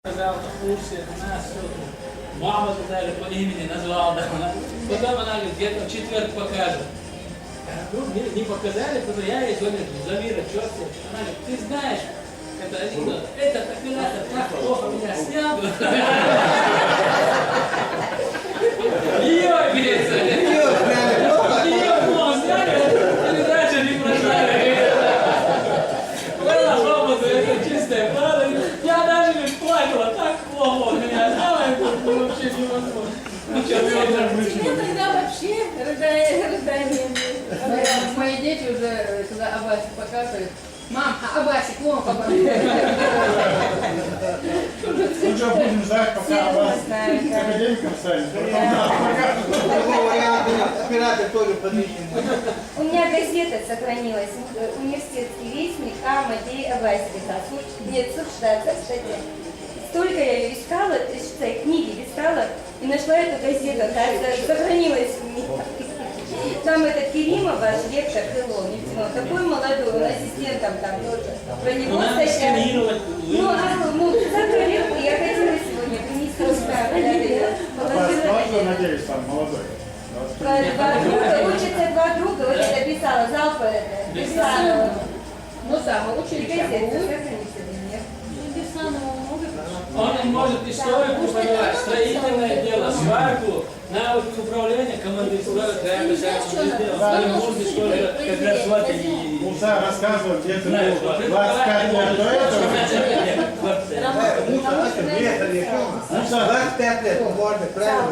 сказал, слушай, у нас тут мама даже по имени назвала, да, потом она говорит, где-то в четверг покажет. Ну, не показали, потому я ей говорю, Замира, что ты? Она говорит, ты знаешь, это анекдот, этот оператор так плохо меня снял. Ее, ее плохо сняли, передача не прошла. Была робота, это чистая правда. Я даже не плакала, так плохо меня знала, это вообще невозможно. Тебе тогда вообще рыдание. Мои дети уже, когда Абасе показывают, мам, а Абасе плохо. Ну что, будем ждать, пока Абас академиком станет. Оператор тоже подвижен. У меня газета сохранилась, университетский вестник, Амадей Абасиха. Нет, Сурштадта, кстати. Столько я ее искала, книги искала, и нашла эту газету, сохранилась у меня. Там этот Керимов, ваш ректор Крылов, такой молодой, он ассистентом там тоже. Про него стоят. Ну, завтра легко, я хотела сегодня принести Абас, надеюсь, там молодой. Учатся два друга, вот это писала, залпа это, Бесанова. Ну да, мы учились. Он может историю преподавать, строительное дело, сварку, навыки управления, команды строят, да, это все сделал. Может историю как раз вот и... Муса рассказывал, где ты был 25 лет до этого. Муса, 25 лет, можно, правильно?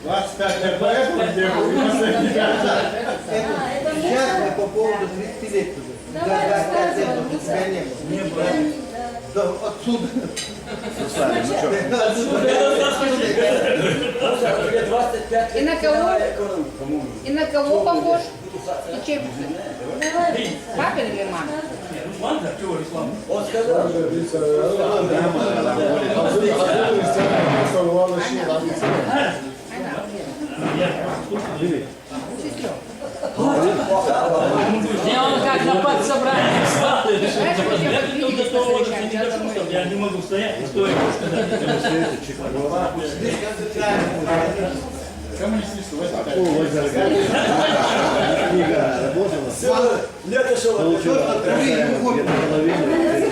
25 лет до этого, где был, и последний Сейчас мы по поводу 30 лет уже. Давай 25 лет рассказывай, у тебя не было. Не было. Да, отсюда. И на кого похож? И чем? Папин или мама? Он сказал. Не, он как на подсобрании встал. Я не могу стоять и стоять. Коммунистический Книга работала. Лето шел. Получила где-то половину,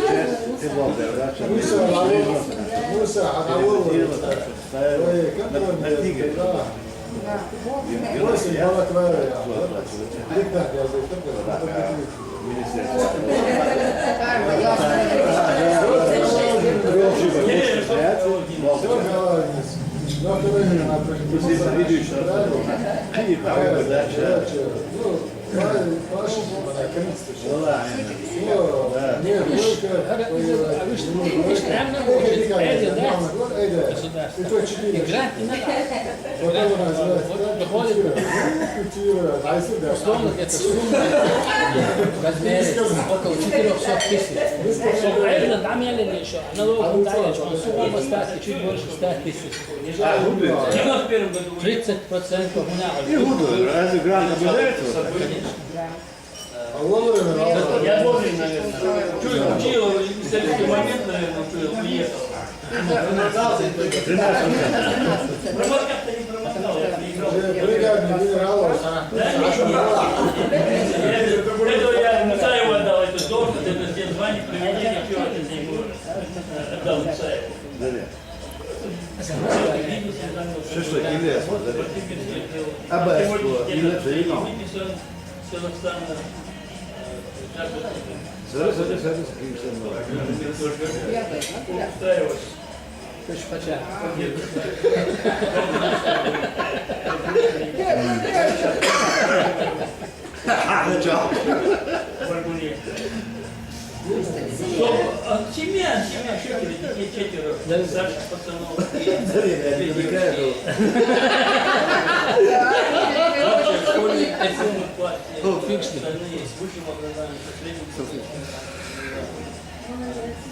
часть и Муса, а на книге. Условно, это сумма в размере около 400 тысяч. Правильно, там я еще. Налог дает, что сумма поставки чуть больше 100 тысяч. 30% И буду. Разве грант обладает? Я вовремя, наверное. Чую, учил, в исторический момент, наверное, учил, приехал. Промот как-то не промотал, я приехал. Этого я Мусаеву отдал, это должность, это все звания, приведения, все это я ему отдал Мусаеву. Шашлык, Ильяс, Аббас, Ильяс, Семья, четверо, старших пацанов. Школьник, костюмы, платья, остальные с высшим образованием, со средним.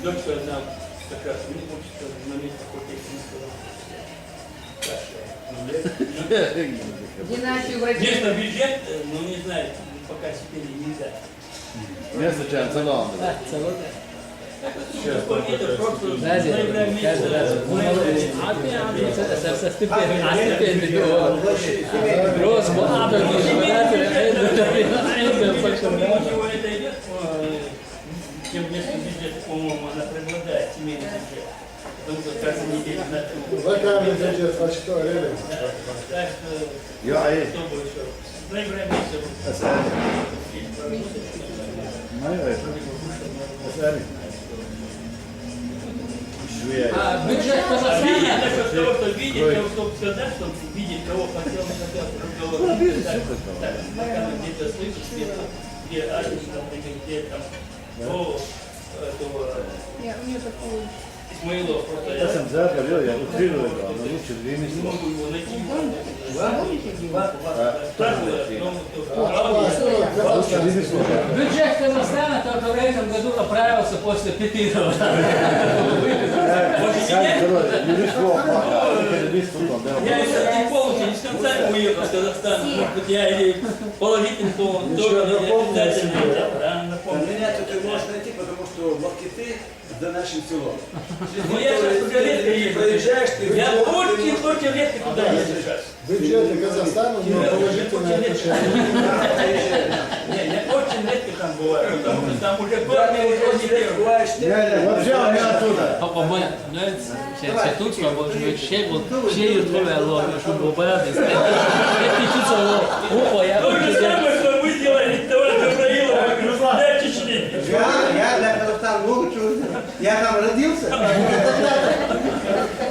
Дочка одна как раз не учится на месте хоть Династию вроде. Конечно, бюджет, но не знаю, пока стипендии нельзя. Место чан, салон. Лазі, каже, Лазі, це все стипендія, а стипендія, розмова, Тем местный бюджет, по-моему, она преобладает, семейный бюджет. Потому что каждый неделю на Локальный бюджет, а что, реально? Так что, Ja, hej. что больше? Проиграем месяц. Nej, jag vet. Vad är det? Швея. А бюджет Казахстана, Видеть, насчет того, что видеть, того, чтобы сказать, что видеть, кого хотел, не хотел, разговор. Так, пока мы где-то слышим, где Алис, например, где там, этого У нее такой... Исмаилов, просто Я сам говорил, я утрирую это, но лучше 2 не месяца. могу его найти. бюджет Казахстана только в этом году оправился после 5 года. Не вышло, пока. Я не полностью, не с конца уехал в Казахстан. Может быть, я или положительный, то тоже обязательно. Меня тут можешь найти, потому что Бахтиты за нашим селом. Ну я сейчас уже редко езжу. Проезжаешь, ты Я очень редко туда езжу сейчас. Бюджеты Казахстана, но положительное отношение. Не, я очень редко там бываю, потому что там уже парни уже не первые. Вообще у меня оттуда. Se tu spavori, scegli il tuo allora, su un po' di e ti ci sono un po' То же самое, что вы делали, товарищ Габраилов, для Чечни. Я для Казахстана много чего знаю. Я там родился.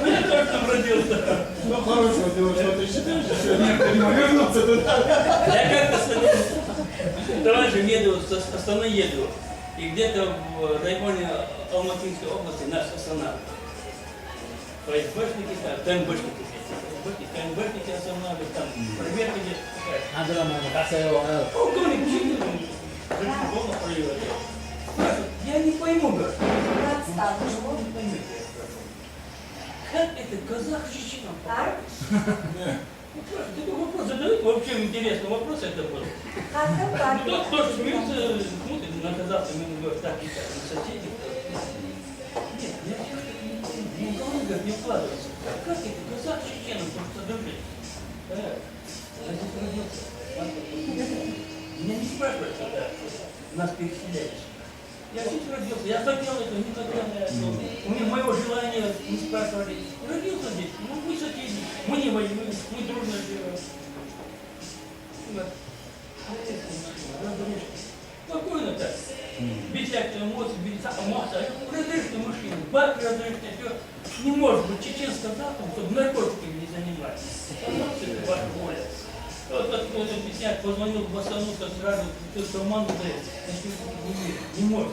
Я тоже там родился. Ну, хорошего дела, что ты считаешь, что необходимо вернуться туда. Я как-то товарищем еду, с Астаны еду, и где-то в районе Алматинской области нас останавливают. ФСБшники, КНБшники, КНБшники останавливают, там проверка где-то какая-то. Полковник Чикин, полно проверяет. Я не пойму, говорю. Не пойму. Как это казах чеченам попал? Такой вопрос задают, вообще интересный вопрос это был. Ну, тот, кто смеется, смотрит на казахцев, ему говорят, так и так, на соседей. Нет, я говорю, не вкладывается. Как это казах чеченам просто дружить? Я здесь родился. Меня не спрашивают, когда нас переселяли. Я здесь родился, я хотел этого, не хотел этого. У меня моего желания не спрашивали. Родился здесь, ну мы соседи, мы не воюем, мы дружно живем. Спокойно так. Без всяких эмоций, без эмоций. Разрешите мужчину, бак разрешите, все. Не может быть чечен с казахом, чтобы наркотиками не заниматься. Пожалуйста, это ваша воля. Вот объясняет, позвонил в Басану, как сразу, ты команду дает. Не может.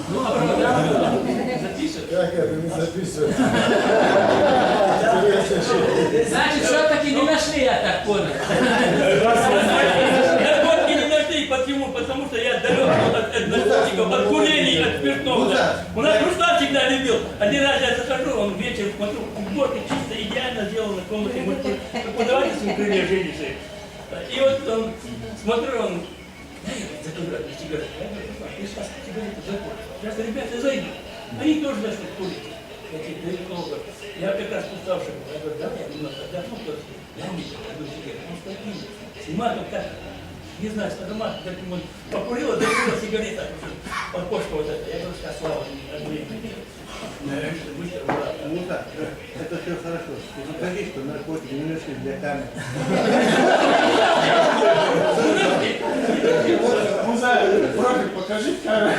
Ну, а программу записывать. Как это не записывать? Значит, все-таки не нашли, я так понял. Наркотики не нашли. Почему? Потому что я далек от наркотиков, от курений, от спиртного. У нас Руслан всегда любил. Один раз я захожу, он вечером смотрю, уборка чисто, идеально сделана в комнате. Мы преподавательским крылья жились. И вот он, смотрю, он, закрывает сигарету. Я говорю, ты сейчас сигарету закончил. Сейчас ребята зайдут. Они тоже начнут курить. Я как раз уставший был. Я говорю, давай я немножко отдохну, я не пойду сигарету. Он спокойно. Снимает он как, не знаю, с ароматом, таким он покурил, закрыла сигарета, окошко вот это. Я говорю, сейчас Слава, Ну так, это все хорошо. Ты покажи, что наркотики не нашли для камеры. Муза, профиль покажи камеру.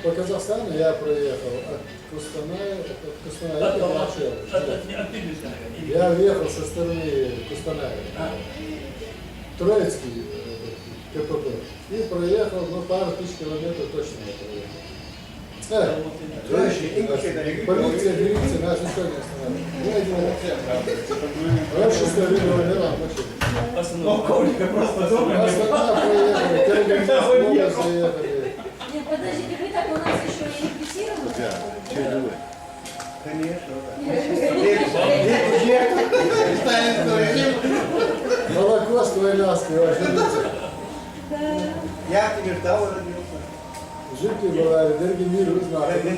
По Казахстану я проехал от Кустаная до Мачева. Я въехал со стороны Кустаная, Троицкий КПП, и проехал, ну, пару тысяч километров точно я проехал. Полиция, милиция, нас никто не останавливает. Раньше ставили номера машины. Полковника просто дома. Астана проехали, Калининград заехали. Нет, подождите, вы так у нас еще и репрессированы? Да, что это вы? Конечно. Молоко с твоей ляской, вообще. Я тебе ждал, родился. Жидкий бывает, энергии мира узнали.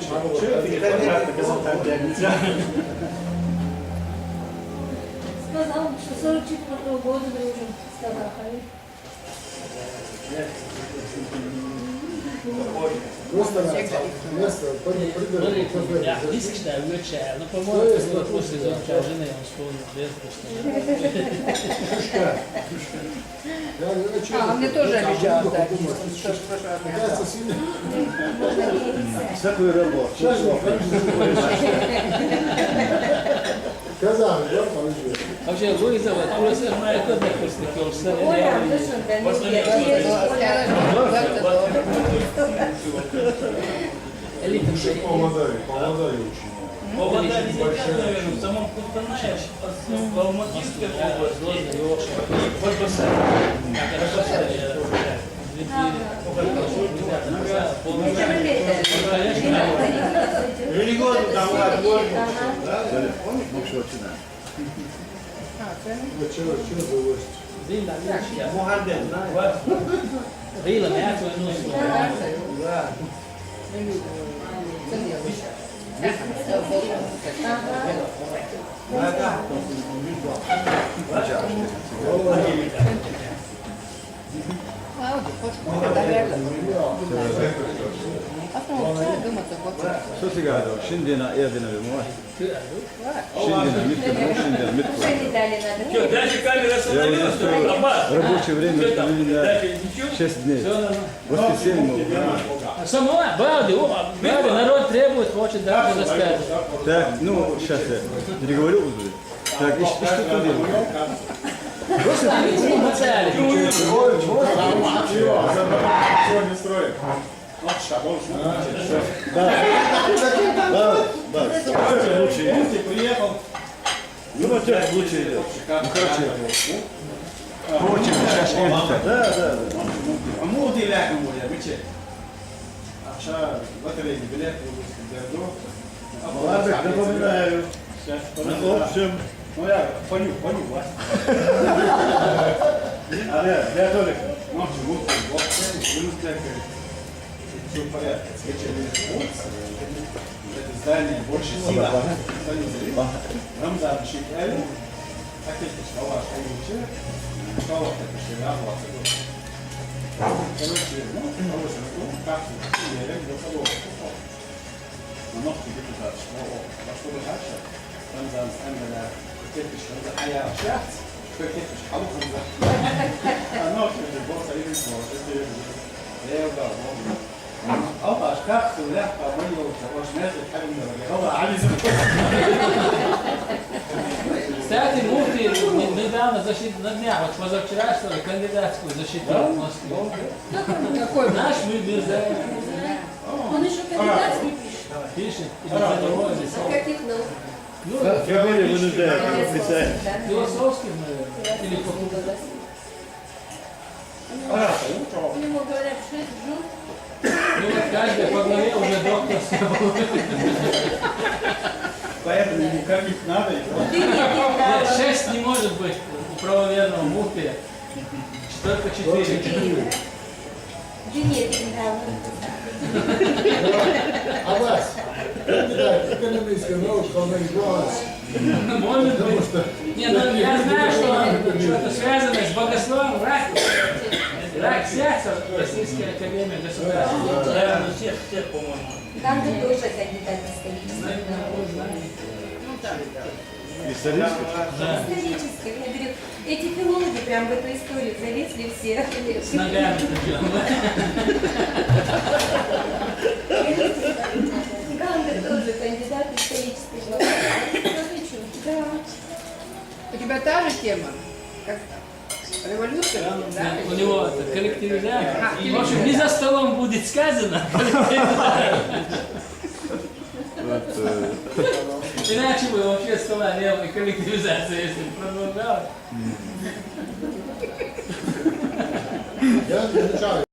Сказал, что 44 года дружим с Кавахой. Просто место, Смотри, придумали. я близко считаю, угощаю, но, Что по-моему, есть после вопрос? звонка жены он вспомнил детство, что А, мне тоже обещал дать. Оказывается, сильно. Всякую работу. Сейчас же, Казан, да, положил. вообще вызовы, просто моя кода просто курса. Оля, ну что, да, не Элита Помодай очень. Повода не наверное, в самом Кустанае, в Алматинской области, вот Религиозно там возможно. Ну что, чего за гость? Мухаммед, знаешь? Рила, я твой нос. Sosigado, Shindina Erdina Vimoa. Shindina Mitko. Уже не дали надо. Что, дальше камера остановилась, что ли? Аббас? Рабочее время установили Дальше на ничего? 6 дней. Воскресенье. Самого, Балди, народ требует, хочет, да, заставить. Так, ну, сейчас я переговорю уже. Так, и что делать? Просто не мацали. Чего не строим? Вот шагом лучше. Ты приехал. Ну, вот так лучше идет. Ну, короче. Очень сейчас это. Да. عمودي لا عمودي بيتشي عشان بطريقة بلاد وبسكندرو Ладно, напоминаю. В общем, Ну я поню, для Толика. Ночью вот минус 5. Все в порядке. Это здание больше сила. Рамзан Шикали. Хотите школа, школа, так что я короче, ну, капсулу, я до того. На ногти где-то что дальше? Рамзан عندنا كيفش حياة شخص كيفش حلقة أنا في البورصة اللي اسمه أوضع شخص ولا قابل وش ناس تحب هو علي Кстати, Муфти недавно защитил, на днях, вот позавчерашнего, кандидатскую защитил в Москве. Какой Наш Мирзаев Он еще кандидатский пишет, и за него здесь. каких наук? Ну, Фамилия вынуждает официально. философских, наверное, или по-другому. Ему говорят, что это жут. Ну, каждый по главе уже доктор. Поэтому ему кормить надо. Ты нет, не Нет, надо. 6 не может быть у правоверного муфтия. Только 4. Да нет, не надо. А вас, кандидат экономической науки, он голос. Может быть. Не, ну я знаю, что это связано с богословом, рак сердца, Российская академия государственных. Наверное, всех, по-моему. Там же тоже кандидат исторических наук. Исторически? Исторических. Я говорю, эти филологи прям в эту историю залезли все. С ногами причем. Гандер тоже кандидат исторических наук. Да. У тебя та же тема? Как революция? Да? У него это коллективизация. В общем, не за столом будет сказано. Иначе бы вообще стола не было коллективизация, если бы продолжалась. Я отвечаю.